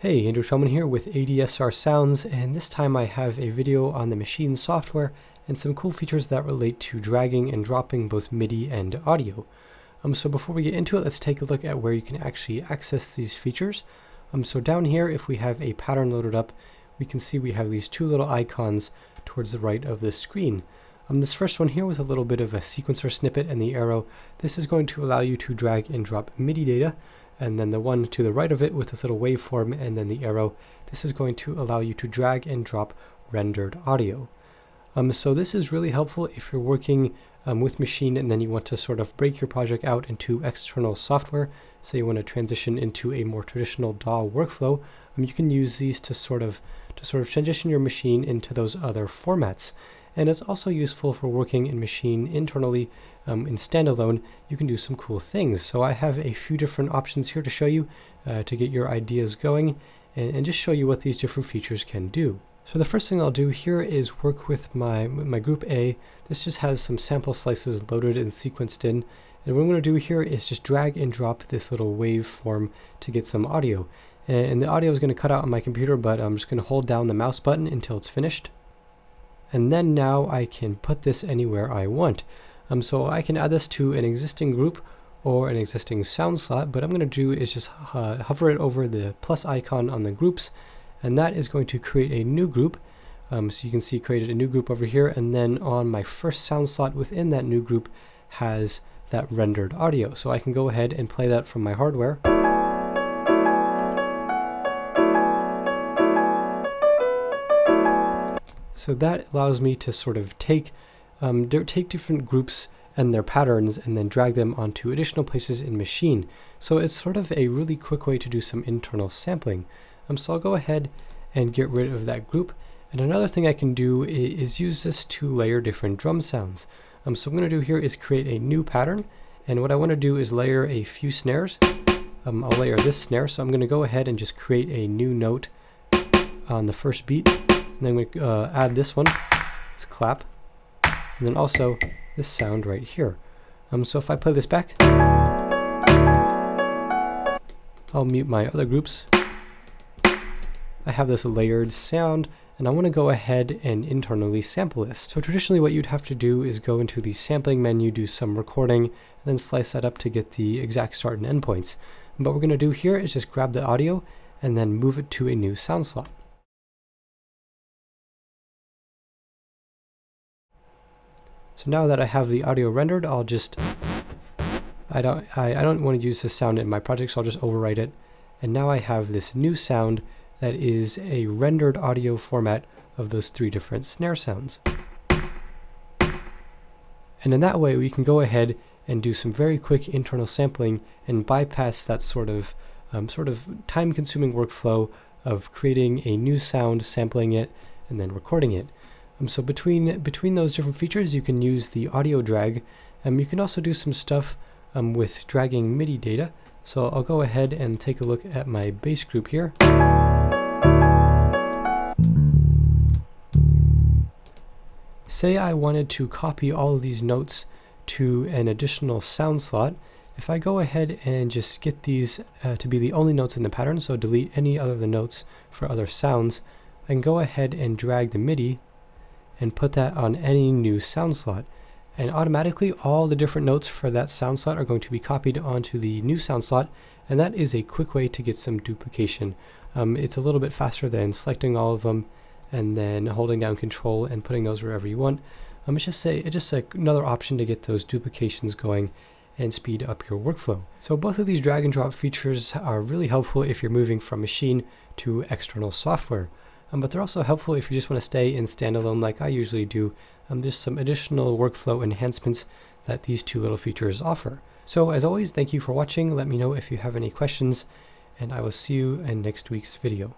Hey, Andrew Shulman here with ADSR Sounds, and this time I have a video on the Maschine software and some cool features that relate to dragging and dropping both MIDI and audio. So before we get into it, let's take a look at where you can actually access these features. So down here, if we have a pattern loaded up, we can see we have these two little icons towards the right of the screen. This first one here with a little bit of a sequencer snippet and the arrow, this is going to allow you to drag and drop MIDI data. And then the one to the right of it with this little waveform and then the arrow, this is going to allow you to drag and drop rendered audio. So this is really helpful if you're working with Maschine and then you want to sort of break your project out into external software. So you want to transition into a more traditional DAW workflow. You can use these to sort of transition your Maschine into those other formats. And it's also useful for working in Maschine internally. In standalone, you can do some cool things. So I have a few different options here to show you to get your ideas going and just show you what these different features can do. So the first thing I'll do here is work with my group A. This just has some sample slices loaded and sequenced in. And what I'm going to do here is just drag and drop this little waveform to get some audio. And the audio is going to cut out on my computer, but I'm just going to hold down the mouse button until it's finished. And then now I can put this anywhere I want. So I can add this to an existing group or an existing sound slot, but I'm going to do is just hover it over the plus icon on the groups, and that is going to create a new group. So you can see created a new group over here, and then on my first sound slot within that new group has that rendered audio. So I can go ahead and play that from my hardware. So that allows me to sort of take different groups and their patterns and then drag them onto additional places in Maschine. So it's sort of a really quick way to do some internal sampling. So I'll go ahead and get rid of that group. And another thing I can do is use this to layer different drum sounds. So what I'm going to do here is create a new pattern. And what I want to do is layer a few snares. I'll layer this snare. So I'm going to go ahead and just create a new note on the first beat. And then I'm going to add this one, this clap, and then also this sound right here. So if I play this back, I'll mute my other groups. I have this layered sound, and I want to go ahead and internally sample this. So traditionally what you'd have to do is go into the sampling menu, do some recording, and then slice that up to get the exact start and end points. And what we're going to do here is just grab the audio and then move it to a new sound slot. So now that I have the audio rendered, I'll just, I don't want to use this sound in my project, so I'll just overwrite it. And now I have this new sound that is a rendered audio format of those three different snare sounds. And in that way, we can go ahead and do some very quick internal sampling and bypass that sort of time-consuming workflow of creating a new sound, sampling it, and then recording it. So between those different features, you can use the audio drag. You can also do some stuff with dragging MIDI data. So I'll go ahead and take a look at my bass group here. Say I wanted to copy all of these notes to an additional sound slot. If I go ahead and just get these to be the only notes in the pattern, so delete any other of the notes for other sounds, I can go ahead and drag the MIDI and put that on any new sound slot. And automatically all the different notes for that sound slot are going to be copied onto the new sound slot, and that is a quick way to get some duplication. It's a little bit faster than selecting all of them and then holding down Control and putting those wherever you want. It's just another option to get those duplications going and speed up your workflow. So both of these drag and drop features are really helpful if you're moving from Maschine to external software. But they're also helpful if you just want to stay in standalone like I usually do. There's some additional workflow enhancements that these two little features offer. So as always, thank you for watching. Let me know if you have any questions, and I will see you in next week's video.